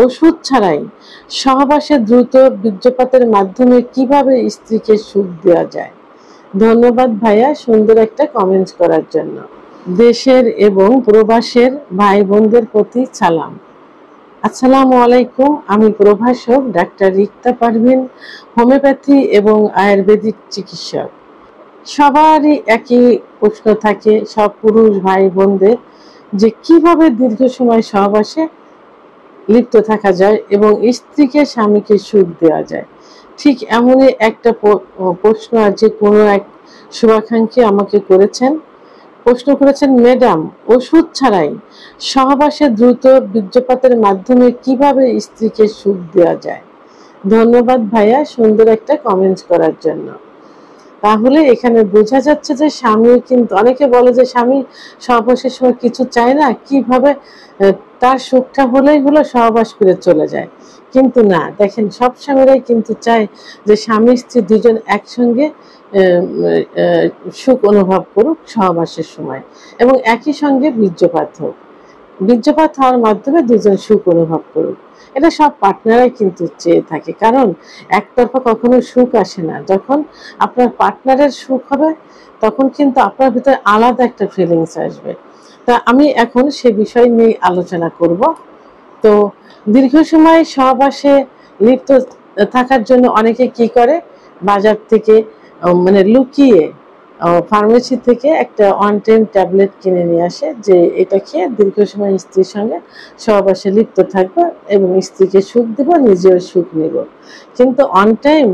ওষুধ ছাড়াই সহবাসে দ্রুত বীর্যপাতের মাধ্যমে কিভাবে স্ত্রীকে সুখ দেওয়া যায়। ধন্যবাদ ভাইয়া সুন্দর একটা কমেন্টস করার জন্য। দেশের এবং প্রবাসের ভাই বোনদের প্রতি সালাম। আসসালামু আলাইকুম। আমি প্রভাষক ডাক্তার রিক্তা পারভিন, হোমিওপ্যাথি এবং আয়ুর্বেদিক চিকিৎসক। সবারই একই প্রশ্ন থাকে সব পুরুষ ভাই বোনদের, যে কিভাবে দীর্ঘ সময় সহবাসে লিপ্ত থাকা যায় এবং স্ত্রীকে স্বামীকে সুখ দেওয়া যায়। ঠিক এমনই একটা প্রশ্ন আজ কোনো এক শুভাকাঙ্ক্ষী আমাকে করেছেন। প্রশ্ন করেছেন, ম্যাডাম, ওষুধ ছাড়াই সহবাসে দ্রুত বীর্যপাতের মাধ্যমে কিভাবে স্ত্রীকে সুখ দেওয়া যায়। ধন্যবাদ ভাইয়া সুন্দর একটা কমেন্টস করার জন্য। তাহলে এখানে বোঝা যাচ্ছে যে স্বামী কিন্তু, অনেকে বলে যে স্বামী সহবাসের সময় কিছু চায় না, কিভাবে তার সুখটা হলেই হলো সহবাস করে চলে যায়। কিন্তু না, দেখেন সব স্বামীরাই কিন্তু চায় যে স্বামী স্ত্রী দুজন একসঙ্গে সুখ অনুভব করুক সহবাসের সময় এবং একই সঙ্গে বীর্যপাত হোক। বীর্যপাত হওয়ার মাধ্যমে দুজন সুখ অনুভব করুক, এটা সব পার্টনারাই কিন্তু চেয়ে থাকে। কারণ একতরফা কখনো সুখ আসে না। যখন আপনার পার্টনারের সুখ হবে তখন কিন্তু আপনার ভিতরে আলাদা একটা ফিলিংস আসবে। তা আমি এখন সে বিষয় নিয়ে আলোচনা করব। তো দীর্ঘ সময় সহবাসে লিপ্ত থাকার জন্য অনেকে কি করে, বাজার থেকে মানে লুকিয়ে ফার্মেসি থেকে একটা ওয়ান টাইম ট্যাবলেট কিনে নিয়ে আসে, যে এটা খেয়ে দীর্ঘ সময় স্ত্রীর সঙ্গে সহবাসে লিপ্ত থাকবো এবং স্ত্রীকে সুখ দিব, নিজেও সুখ নিব। কিন্তু অন টাইম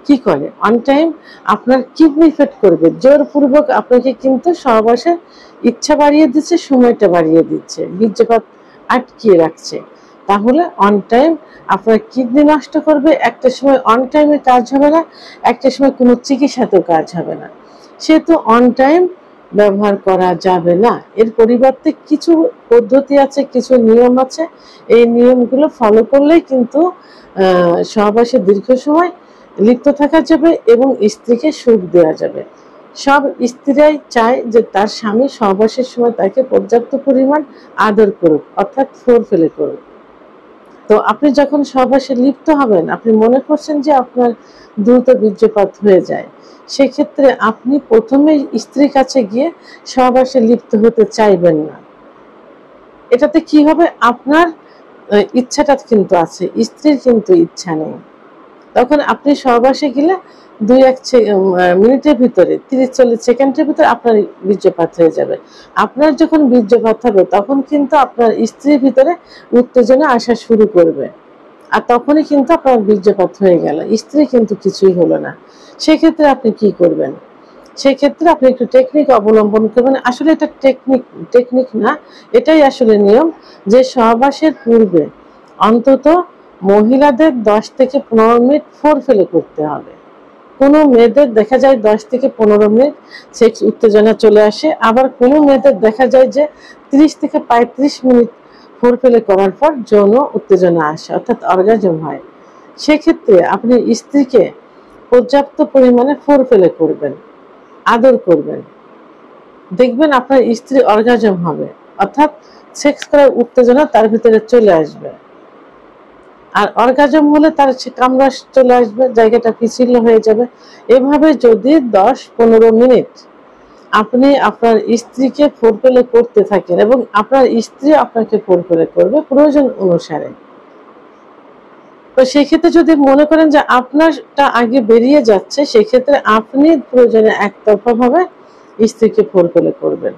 কি করে, অন টাইম আপনার কিডনি ফেট করবে, জোরপূর্বক আপনাকে কিন্তু সহবাসে ইচ্ছা বাড়িয়ে দিচ্ছে, সময়টা বাড়িয়ে দিচ্ছে, বীর্যপাত আটকিয়ে রাখছে। তাহলে অন টাইম আপনার কিডনি নষ্ট করবে, একটা সময় অন টাইমে কাজ হবে না, একটা সময় কোনো চিকিৎসাতেও কাজ হবে না। সেহেতু অন টাইম ব্যবহার করা যাবে না। এর পরিবর্তে কিছু পদ্ধতি আছে, কিছু নিয়ম আছে। এই নিয়মগুলো ফলো করলেই কিন্তু সহবাসে দীর্ঘ সময় লিপ্ত থাকা যাবে এবং স্ত্রীকে সুখ দেওয়া যাবে। সব স্ত্রীরাই চায় যে তার স্বামী সহবাসের সময় তাকে পর্যাপ্ত পরিমাণ আদর করুক, অর্থাৎ ফোরপ্লে করুক। তো আপনি যখন সহবাসে লিপ্ত হবেন, আপনি মনে করছেন যে আপনার দ্রুত বীর্যপাত হয়ে যায়, সেক্ষেত্রে আপনি প্রথমে স্ত্রীর কাছে গিয়ে সহবাসে লিপ্ত হতে চাইবেন না। এটাতে কি হবে, আপনার ইচ্ছাটা কিন্তু আছে, স্ত্রীর কিন্তু ইচ্ছা নেই। তখন আপনি সহবাসে গেলে 2-1 মিনিটের ভিতরে, 30-40 সেকেন্ডের ভিতরে আপনার বীর্যপাত হয়ে যাবে। আপনার যখন বীর্যপাত হবে তখন কিন্তু আপনার স্ত্রীর ভিতরে উত্তেজনা আসা শুরু করবে, আর তখনই কিন্তু আপনার বীর্যপাত হয়ে গেল, স্ত্রী কিন্তু কিছুই হলো না। সেক্ষেত্রে আপনি কি করবেন, সেক্ষেত্রে আপনি একটু টেকনিক অবলম্বন করবেন। আসলে এটা টেকনিক না, এটাই আসলে নিয়ম, যে সহবাসের পূর্বে অন্তত মহিলাদের 10 থেকে 15 মিনিট ফোরপ্লে করতে হবে। কোনো মেয়েদের দেখা যায় 10 থেকে 15 মিনিট সেক্স উত্তেজনা চলে আসে, আবার কোনো মেয়েদের দেখা যায় যে 30 থেকে 35 মিনিট ফোরপ্লে করার পর যৌন উত্তেজনা আসে, অর্থাৎ অর্গাজম হয়। সেক্ষেত্রে আপনি স্ত্রীকে পর্যাপ্ত পরিমাণে ফোরপ্লে করবেন, আদর করবেন, দেখবেন আপনার স্ত্রী অর্গাজম হবে, অর্থাৎ সেক্স করার উত্তেজনা তার ভিতরে চলে আসবে। আর অর্গাজম হলে তার কামড়া চলে আসবে, জায়গাটা পিছিল হয়ে যাবে। এভাবে যদি 10-15 মিনিট আপনি আপনার স্ত্রীকে ফোরপ্লে করতে থাকেন এবং আপনার স্ত্রী আপনাকে ফোরপ্লে করবে প্রয়োজন অনুসারে, তো সেক্ষেত্রে যদি মনে করেন যে আপনারটা আগে বেরিয়ে যাচ্ছে, সেক্ষেত্রে আপনি প্রয়োজনে একতরফা ভাবে স্ত্রীকে ফোরপ্লে করবেন।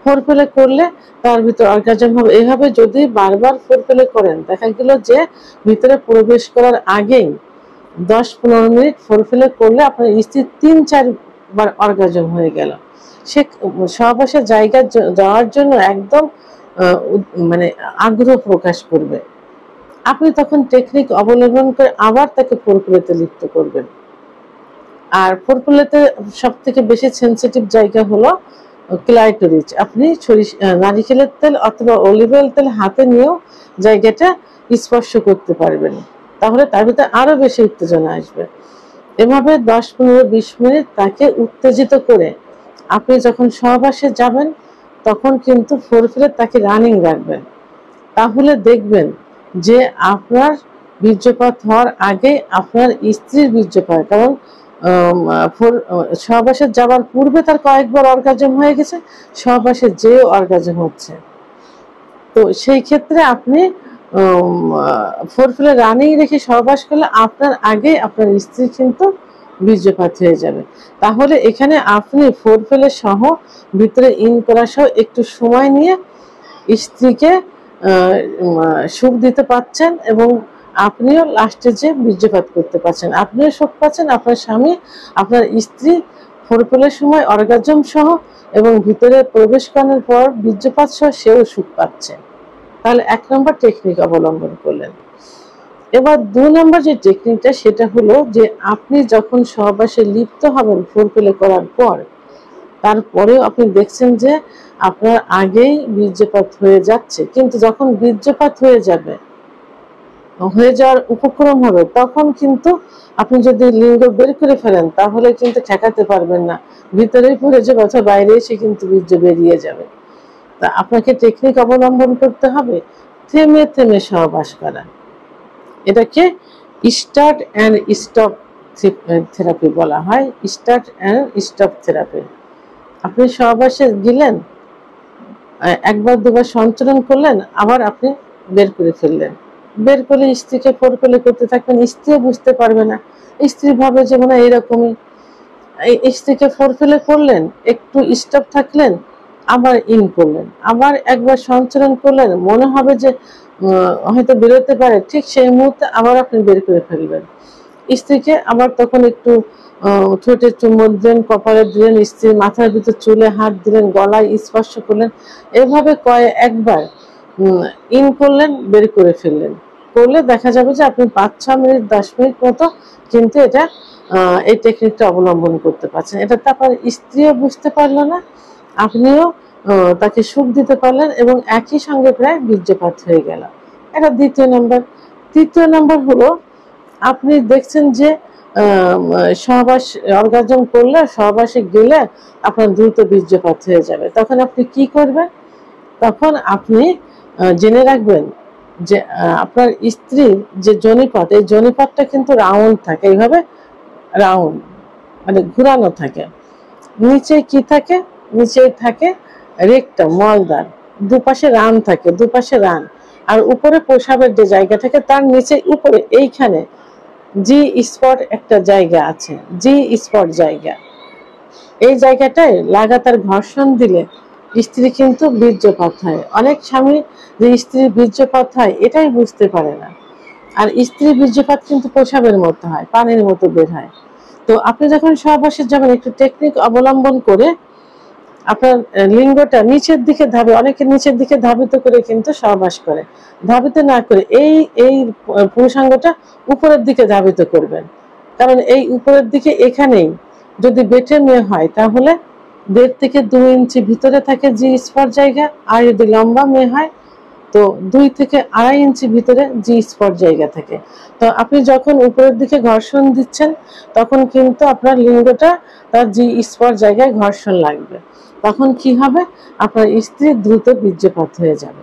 ফোরপ্লে করলে তার ভিতর অর্গাজম হবে। এভাবে যদি বারবার ফোরপ্লে করেন, দেখা গেল যে ভিতরে প্রবেশ করার আগেই 10-15 মিনিট ফোরপ্লে করলে আপনার স্ত্রী 3-4 বার অর্গাজম হয়ে গেল। সে সহবাসের জায়গায় যাওয়ার জন্য একদম মানে আগ্রহ প্রকাশ করবে। আপনি তখন টেকনিক অবলম্বন করে আবার তাকে ফোরপ্লেতে লিপ্ত করবেন। আর ফোরপ্লেতে সব থেকে বেশি সেন্সিটিভ জায়গা হলো ক্লাইটোরিস। আপনি নারিকেলের তেল অথবা অলিভ অয়েল তেল হাতে নিয়েও জায়গাটা স্পর্শ করতে পারবেন, তাহলে তার ভিতরে আরো বেশি উত্তেজনা আসবে। এভাবে 10-15-20 মিনিট তাকে উত্তেজিত করে আপনি যখন সহবাসে যাবেন তখন কিন্তু ফোরপ্লে তাকে রানিং রাখবেন। তাহলে দেখবেন যে আপনার বীর্যপাত হওয়ার আগে আপনার স্ত্রীর বীর্যপাত, কারণ সহবাসে যাওয়ার পূর্বে তার কয়েকবার অর্গাজম হয়ে গেছে, সহবাসে যেও অর্গাজম হচ্ছে। তো সেই ক্ষেত্রে আপনি ফোরফিলে রানিং রেখে সহবাস করলে আপনার আগে আপনার স্ত্রী কিন্তু বীর্যপাত হয়ে যাবে। তাহলে এখানে আপনি ফোরফিলে সহ ভিতরে ইন করা সহ একটু সময় নিয়ে স্ত্রীকে সুখ দিতে পারছেন এবং আপনিও লাস্টে যে বীর্যপাত করতে পারছেন, আপনিও সুখ পাচ্ছেন, আপনার স্বামী, আপনার স্ত্রী ফোরফিলের সময় অর্গাজম সহ এবং ভিতরে প্রবেশ করার পর বীর্যপাত সহ সেও সুখ পাচ্ছে। তাহলে 1 নম্বর টেকনিক অবলম্বন করলেন। এবার 2 নম্বর যে টেকনিকটা সেটা হলো যে আপনি যখন সহবাসে লিপ্ত হবেন ফোরফিলে করার পর, তারপরেও আপনি দেখছেন যে আপনার আগেই বীর্যপাত হয়ে যাচ্ছে, কিন্তু যখন বীর্যপাত হয়ে যাওয়ার উপক্রম হবে তখন কিন্তু আপনি যদি লিঙ্গ বের করে ফেলেন তাহলে কিন্তু ঠেকাতে পারবেন না, ভিতরেই পড়ে যাবে অথবা বাইরে এসে কিন্তু বীর্য বেরিয়ে যাবে। তা আপনাকে টেকনিক অবলম্বন করতে হবে থেমে থেমে সহবাস করা। এটাকে স্টার্ট অ্যান্ড স্টপ থেরাপি বলা হয়। Start and stop therapy. আপনি সহবাসে গেলেন, একবার দুবার সঞ্চালন করলেন, আবার আপনি বের করে ফেললেন, বের করে স্ত্রীকে ফোরফিলে করতে থাকবেন, স্ত্রীও বুঝতে পারবে না, স্ত্রী ভাবে যে মনে হয় এরকমই। স্ত্রীকে ফোরফিলে করলেন, একটু স্টপ থাকলেন, আবার ইন করলেন, আবার একবার সঞ্চালন করলেন, মনে হবে যে হয়তো বেরোতে পারে, ঠিক সেই মুহূর্তে আবার আপনি বের করে ফেলবেন স্ত্রীকে। আবার তখন একটু ঠোঁটে চুম্বন দিলেন, কপালে দিলেন, স্ত্রীর মাথার ভিতর চুলে হাত দিলেন, গলায় স্পর্শ করলেন, এভাবে একবার ইন করলেন, বের করে ফেললেন। করলে দেখা যাবে যে আপনি 5-6 মিনিট 10 মিনিট মতো কিন্তু এটা এই টেকনিকটা অবলম্বন করতে পারছেন। এটা তারপর স্ত্রীও বুঝতে পারলো না, আপনিও তাকে সুখ দিতে পারলেন এবং একই সঙ্গে প্রায় বীর্যপাত হয়ে গেল। এটা 2য় নম্বর। 3য় নম্বর হলো আপনি দেখছেন যে সহবাস অর্গাজম করলে, সহবাসে গেলে আপনার দ্রুত বীর্যপাত হয়ে যাবে। তখন আপনি কি করবেন? তখন আপনি জেনে রাখবেন যে আপনার স্ত্রীর যে যোনিপথ, এই যোনিপথটা কিন্তু রাউন্ড থাকে, এইভাবে রাউন্ড মানে ঘুরানো থাকে। নিচে কি থাকে? নিচে থাকে রেকটাম, মলদ্বার, দুপাশে রান থাকে, দুপাশে রান, আর উপরে প্রসাবের যে জায়গা থাকে তার নিচে উপরে এইখানে জি স্পট একটা জায়গা আছে, জি স্পট জায়গা। এই জায়গাটায় লাগাতার ঘর্ষণ দিলে স্ত্রী কিন্তু বীর্যপাত হয়। অনেক স্বামী যে স্ত্রীর বীর্যপাত হয় এটাই বুঝতে পারে না, আর স্ত্রীর বীর্যপাত কিন্তু প্রসাবের মতো হয়, পানির মতো বের হয়। তো আপনি যখন সহবাসে যাবেন একটু টেকনিক অবলম্বন করে আপনার লিঙ্গটা নিচের দিকে অনেকে নিচের দিকে ধাবিত করে কিন্তু সহবাস করে, ধাবিত না করে এই এই পুরুষাঙ্গটা উপরের দিকে ধাবিত করবেন। কারণ এই উপরের দিকে এখানেই যদি বেটে মেয়ে হয় তাহলে 1.5 থেকে 2 ইঞ্চি ভিতরে থাকে জি স্পট জায়গা, আর যদি লম্বা মেয়ে হয় তো 2 থেকে 2.5 ইঞ্চি ভিতরে জি স্পট জায়গা থাকে। তো আপনি যখন উপরের দিকে ঘর্ষণ দিচ্ছেন তখন কিন্তু আপনার লিঙ্গটা তার জি স্পট জায়গায় ঘর্ষণ লাগবে, তখন কি হবে? আপনার স্ত্রী দ্রুত বীর্যপাত হয়ে যাবে।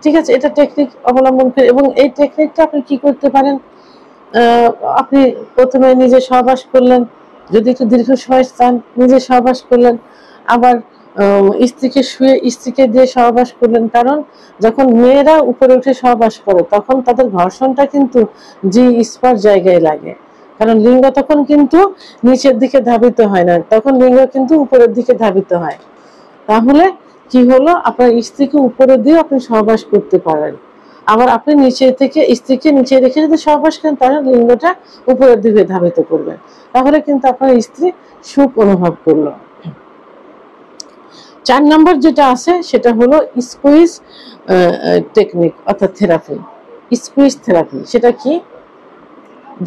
ঠিক আছে, এটা টেকনিক অবলম্বন করে। এবং এই টেকনিকটা আপনি কি করতে পারেন, আপনি প্রথমে নিজে সহবাস করলেন, যদি একটু দীর্ঘ সময় চান নিজে সহবাস করলেন, আবার স্ত্রীকে শুয়ে স্ত্রীকে দিয়ে সহবাস করলেন। কারণ যখন মেয়েরা উপরে উঠে সহবাস করে তখন তাদের ঘর্ষণটা কিন্তু জি স্পট জায়গায় লাগে, কারণ লিঙ্গ তখন কিন্তু নিচের দিকে ধাবিত হয় না, তখন লিঙ্গ কিন্তু উপরের দিকে ধাবিত হয়। তাহলে কি হলো, আপনার স্ত্রীকে উপরে দিয়ে আপনি সহবাস করতে পারেন, আবার আপনি নিচে থেকে স্ত্রীকে নিচে রেখে যদি সহবাস করেন তাহলে লিঙ্গটা উপরের দিকে ধাবিত করবেন, তাহলে কিন্তু আপনার স্ত্রী সুখ অনুভব করলো। 4 নম্বর যেটা আছে সেটা হলো স্কুইজ টেকনিক অর্থাৎ থেরাপি। স্কুইজ থেরাপি সেটা কি?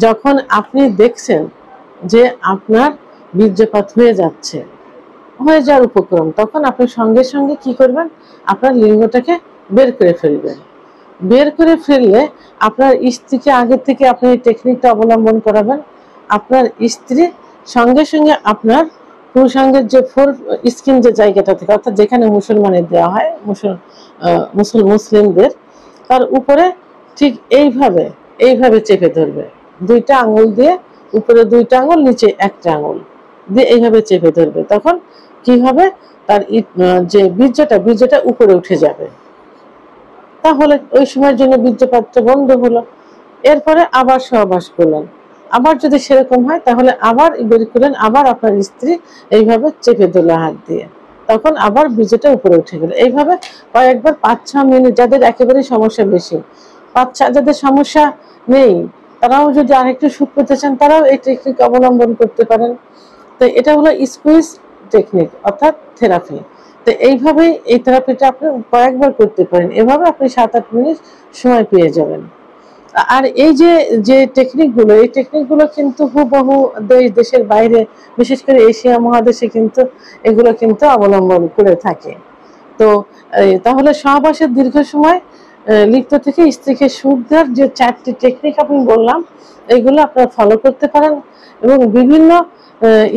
যখন আপনি দেখছেন যে আপনার বীর্যপাত হয়ে যাওয়ার উপক্রম, তখন আপনি সঙ্গে সঙ্গে কি করবেন? আপনার লিঙ্গটাকে বের করে ফেলবেন। বের করে ফেললে আপনার স্ত্রীকে আগে থেকে আপনি এই টেকনিকটা অবলম্বন করাবেন। আপনার স্ত্রী সঙ্গে সঙ্গে আপনার পুরুষাঙ্গের যে স্কিন যে জায়গাটা থেকে, অর্থাৎ যেখানে মুসলমানের দেওয়া হয়, মুসলিমদের, তার উপরে ঠিক এইভাবে এইভাবে চেপে ধরবে, দুইটা আঙুল দিয়ে, উপরে দুইটা আঙুল, নিচে একটা আঙুল দিয়ে এইভাবে চেপে ধরবে। তখন কি হবে, তার যে বীর্যটা উপরে উঠে যাবে। তাহলে ওই সময়ের জন্য বীর্যপাতটা বন্ধ হলো। এরপরে আবার সহবাস করলেন, আবার যদি সেরকম হয় তাহলে আবার বের করলেন, আবার আপনার স্ত্রী এইভাবে চেপে দিল হাত দিয়ে, তখন আবার বীর্যটা উপরে উঠে গেল। এইভাবে কয়েকবার 5-6 মিনিট, যাদের একেবারেই সমস্যা বেশি, যাদের সমস্যা নেই, তারাও যদি আরেকটু সুখ পেতে চান তারাও এই টেকনিক অবলম্বন করতে পারেন। তো এটা হলো স্কুইজ টেকনিক অর্থাৎ থেরাপি। তো এইভাবেই এই থেরাপিটা আপনি কয়েকবার করতে পারেন, এভাবে আপনি 7-8 মিনিট সময় পেয়ে যাবেন। আর এই যে যে টেকনিকগুলো, এই টেকনিকগুলো কিন্তু হুবহু দেশের বাইরে, বিশেষ করে এশিয়া মহাদেশে কিন্তু এগুলো কিন্তু অবলম্বন করে থাকে। তো তাহলে সহবাসের দীর্ঘ সময় লিপ্ত থেকে স্ত্রীকে সুখ দেওয়ার যে 4টি টেকনিক আমি বললাম, এইগুলো আপনারা ফলো করতে পারেন এবং বিভিন্ন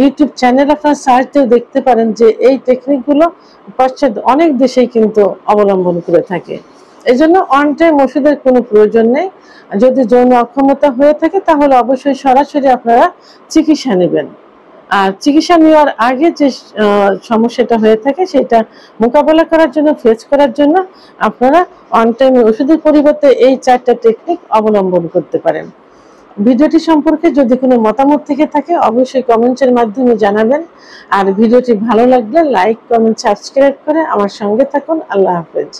ইউটিউব চ্যানেল আপনারা সার্চ দিয়ে দেখতে পারেন যে এই টেকনিকগুলো পাশ্চাত্য অনেক দেশেই কিন্তু অবলম্বন করে থাকে। এই জন্য অন টাইম ওষুধের কোনো প্রয়োজন নেই। যদি যৌন অক্ষমতা হয়ে থাকে তাহলে অবশ্যই সরাসরি আপনারা চিকিৎসা নেবেন। আর চিকিৎসা নেওয়ার আগে যে সমস্যাটা হয়ে থাকে সেটা মোকাবেলা করার জন্য, ফেস করার জন্য আপনারা অন টাইম ওষুধের পরিবর্তে এই 4টা টেকনিক অবলম্বন করতে পারেন। ভিডিওটি সম্পর্কে যদি কোনো মতামত থেকে থাকে অবশ্যই কমেন্টের মাধ্যমে জানাবেন। আর ভিডিওটি ভালো লাগলে লাইক, কমেন্ট, সাবস্ক্রাইব করে আমার সঙ্গে থাকুন। আল্লাহ হাফেজ।